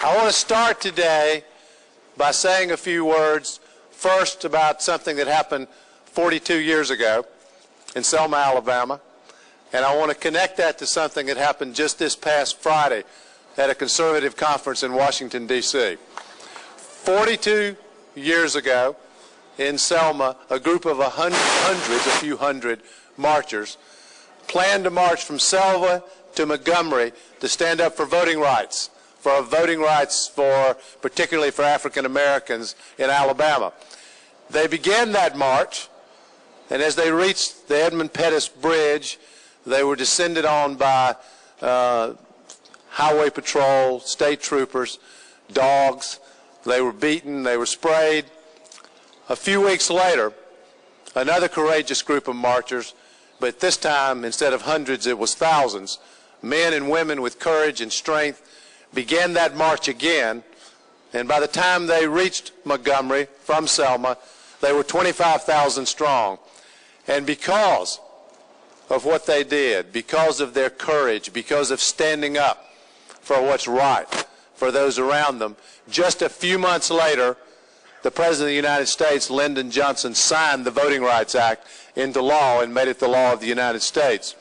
I want to start today by saying a few words first about something that happened 42 years ago in Selma, Alabama, and I want to connect that to something that happened just this past Friday at a conservative conference in Washington, D.C. 42 years ago in Selma, a group of a few hundred marchers planned to march from Selma to Montgomery to stand up for voting rights, particularly for African Americans in Alabama. They began that march, and as they reached the Edmund Pettus Bridge, they were descended on by highway patrol, state troopers, dogs. They were beaten, they were sprayed. A few weeks later, another courageous group of marchers, but this time, instead of hundreds, it was thousands, men and women with courage and strength, began that march again, and by the time they reached Montgomery from Selma, they were 25,000 strong. And because of what they did, because of their courage, because of standing up for what's right for those around them, just a few months later, the President of the United States, Lyndon Johnson, signed the Voting Rights Act into law and made it the law of the United States.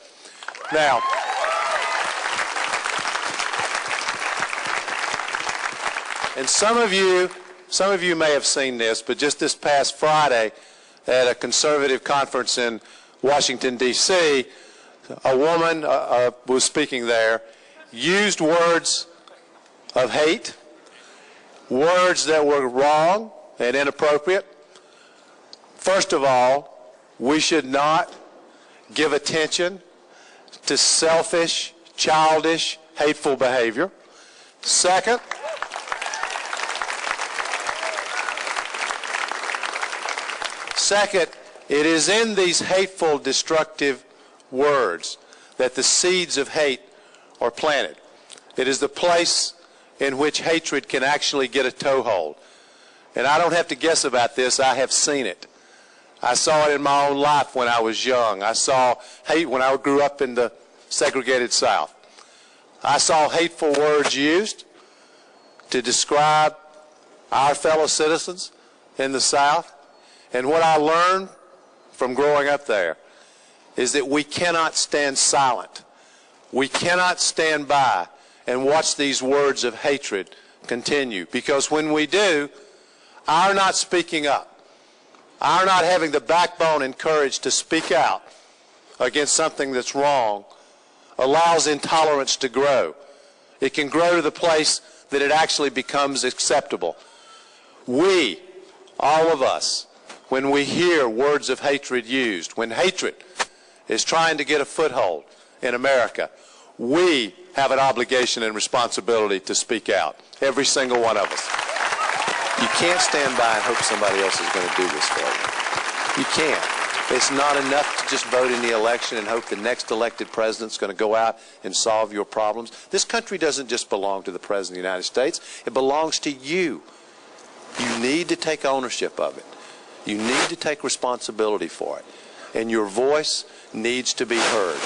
Now, and some of you may have seen this, but just this past Friday at a conservative conference in Washington, D.C., a woman was speaking there, used words of hate, words that were wrong and inappropriate. First of all, we should not give attention to selfish, childish, hateful behavior. Second, it is in these hateful, destructive words that the seeds of hate are planted. It is the place in which hatred can actually get a toehold. And I don't have to guess about this. I have seen it. I saw it in my own life when I was young. I saw hate when I grew up in the segregated South. I saw hateful words used to describe our fellow citizens in the South. And what I learned from growing up there is that we cannot stand silent. We cannot stand by and watch these words of hatred continue. Because when we do, our not speaking up, our not having the backbone and courage to speak out against something that's wrong, allows intolerance to grow. It can grow to the place that it actually becomes acceptable. We, all of us, when we hear words of hatred used, when hatred is trying to get a foothold in America, we have an obligation and responsibility to speak out, every single one of us. You can't stand by and hope somebody else is going to do this for you. You can't. It's not enough to just vote in the election and hope the next elected president's going to go out and solve your problems. This country doesn't just belong to the President of the United States. It belongs to you. You need to take ownership of it. You need to take responsibility for it. And your voice needs to be heard.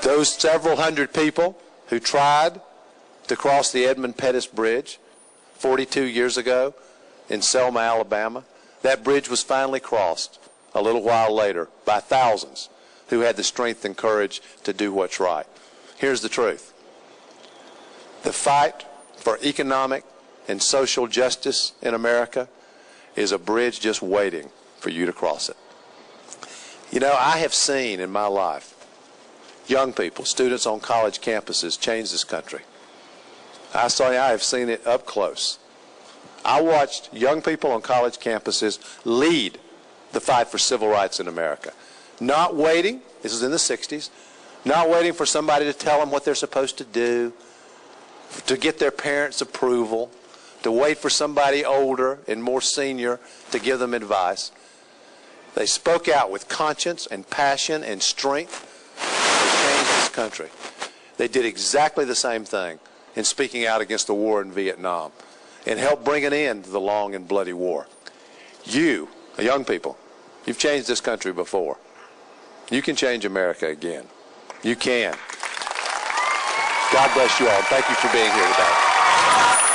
Those several hundred people who tried to cross the Edmund Pettus Bridge 42 years ago in Selma, Alabama, that bridge was finally crossed a little while later by thousands who had the strength and courage to do what's right. Here's the truth. The fight for economic and social justice in America is a bridge just waiting for you to cross it. You know, I have seen in my life young people, students on college campuses change this country. I have seen it up close. I watched young people on college campuses lead the fight for civil rights in America. Not waiting, this is in the 60s, not waiting for somebody to tell them what they're supposed to do, to get their parents' approval, to wait for somebody older and more senior to give them advice. They spoke out with conscience and passion and strength. They changed this country. They did exactly the same thing in speaking out against the war in Vietnam and helped bring an end to the long and bloody war. You, young people, you've changed this country before. You can change America again. You can. God bless you all. Thank you for being here today.